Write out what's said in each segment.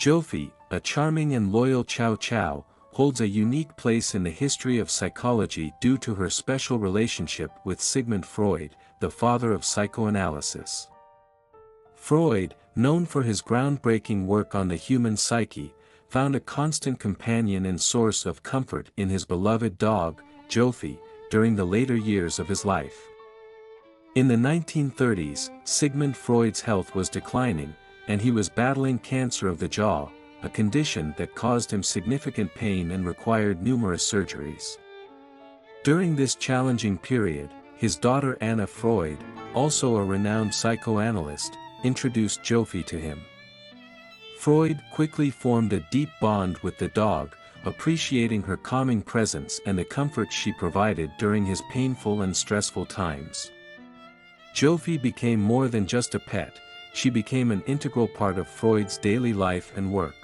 Jofi, a charming and loyal Chow Chow, holds a unique place in the history of psychology due to her special relationship with Sigmund Freud, the father of psychoanalysis. Freud, known for his groundbreaking work on the human psyche, found a constant companion and source of comfort in his beloved dog, Jofi, during the later years of his life. In the 1930s, Sigmund Freud's health was declining, and he was battling cancer of the jaw, a condition that caused him significant pain and required numerous surgeries. During this challenging period, his daughter Anna Freud, also a renowned psychoanalyst, introduced Jofi to him. Freud quickly formed a deep bond with the dog, appreciating her calming presence and the comfort she provided during his painful and stressful times. Jofi became more than just a pet, she became an integral part of Freud's daily life and work.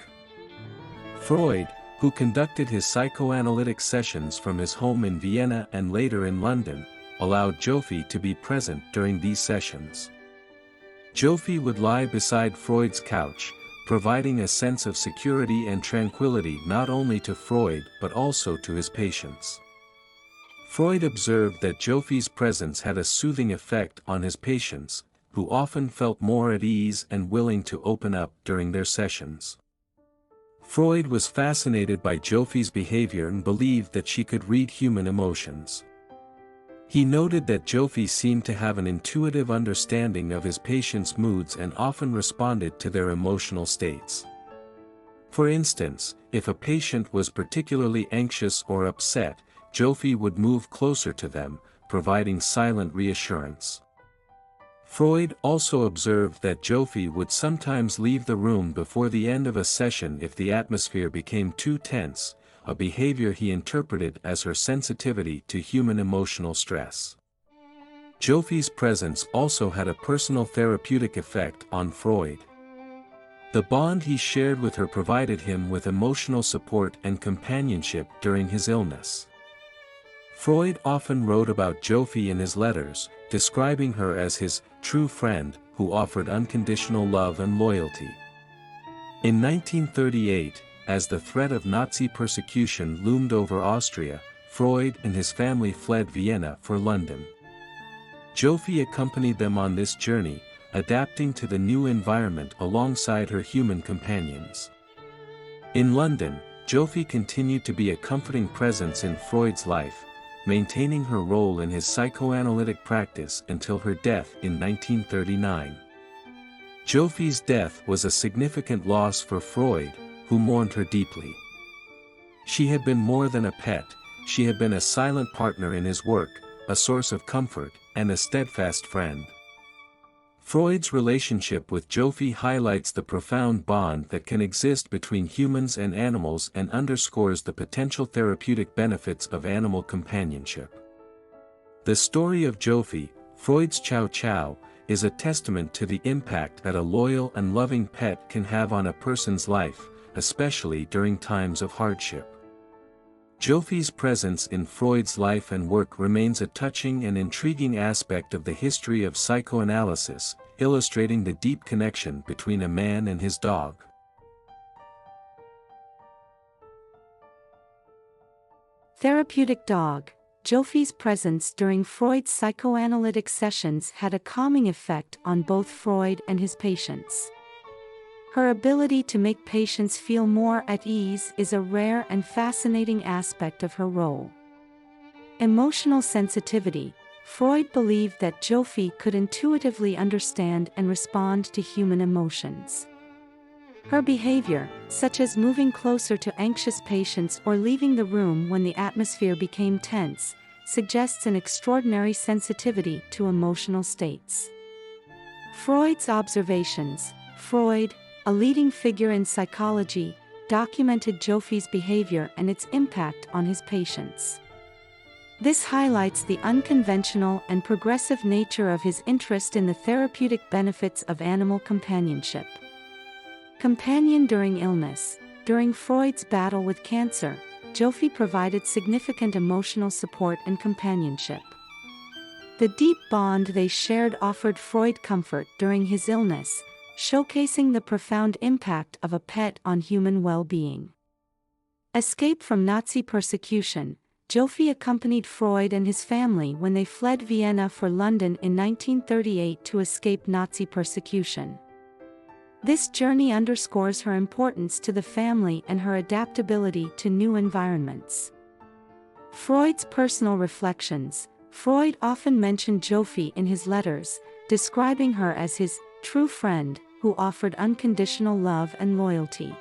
Freud, who conducted his psychoanalytic sessions from his home in Vienna and later in London, allowed Jofi to be present during these sessions. Jofi would lie beside Freud's couch, providing a sense of security and tranquility not only to Freud but also to his patients. Freud observed that Jofi's presence had a soothing effect on his patients, who often felt more at ease and willing to open up during their sessions. Freud was fascinated by Jofi's behavior and believed that she could read human emotions. He noted that Jofi seemed to have an intuitive understanding of his patients' moods and often responded to their emotional states. For instance, if a patient was particularly anxious or upset, Jofi would move closer to them, providing silent reassurance. Freud also observed that Jofi would sometimes leave the room before the end of a session if the atmosphere became too tense, a behavior he interpreted as her sensitivity to human emotional stress. Jofi's presence also had a personal therapeutic effect on Freud. The bond he shared with her provided him with emotional support and companionship during his illness. Freud often wrote about Jofi in his letters, describing her as his true friend, who offered unconditional love and loyalty. In 1938, as the threat of Nazi persecution loomed over Austria, Freud and his family fled Vienna for London. Jofi accompanied them on this journey, adapting to the new environment alongside her human companions. In London, Jofi continued to be a comforting presence in Freud's life, maintaining her role in his psychoanalytic practice until her death in 1939. Jofi's death was a significant loss for Freud, who mourned her deeply. She had been more than a pet, she had been a silent partner in his work, a source of comfort, and a steadfast friend. Freud's relationship with Jofi highlights the profound bond that can exist between humans and animals and underscores the potential therapeutic benefits of animal companionship. The story of Jofi, Freud's Chow Chow, is a testament to the impact that a loyal and loving pet can have on a person's life, especially during times of hardship. Jofi's presence in Freud's life and work remains a touching and intriguing aspect of the history of psychoanalysis, illustrating the deep connection between a man and his dog. Therapeutic dog. Jofi's presence during Freud's psychoanalytic sessions had a calming effect on both Freud and his patients. Her ability to make patients feel more at ease is a rare and fascinating aspect of her role. Emotional sensitivity. Freud believed that Jofi could intuitively understand and respond to human emotions. Her behavior, such as moving closer to anxious patients or leaving the room when the atmosphere became tense, suggests an extraordinary sensitivity to emotional states. Freud's observations. Freud, a leading figure in psychology, documented Jofi's behavior and its impact on his patients. This highlights the unconventional and progressive nature of his interest in the therapeutic benefits of animal companionship. Companion during illness. During Freud's battle with cancer, Jofi provided significant emotional support and companionship. The deep bond they shared offered Freud comfort during his illness, showcasing the profound impact of a pet on human well-being. Escape from Nazi persecution. Jofi accompanied Freud and his family when they fled Vienna for London in 1938 to escape Nazi persecution. This journey underscores her importance to the family and her adaptability to new environments. Freud's personal reflections. Freud often mentioned Jofi in his letters, describing her as his true friend who offered unconditional love and loyalty.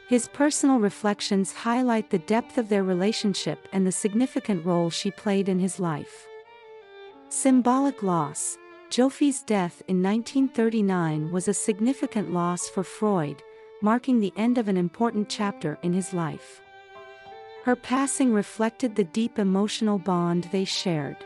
His personal reflections highlight the depth of their relationship and the significant role she played in his life. Symbolic loss. Jofi's death in 1939 was a significant loss for Freud, marking the end of an important chapter in his life. Her passing reflected the deep emotional bond they shared.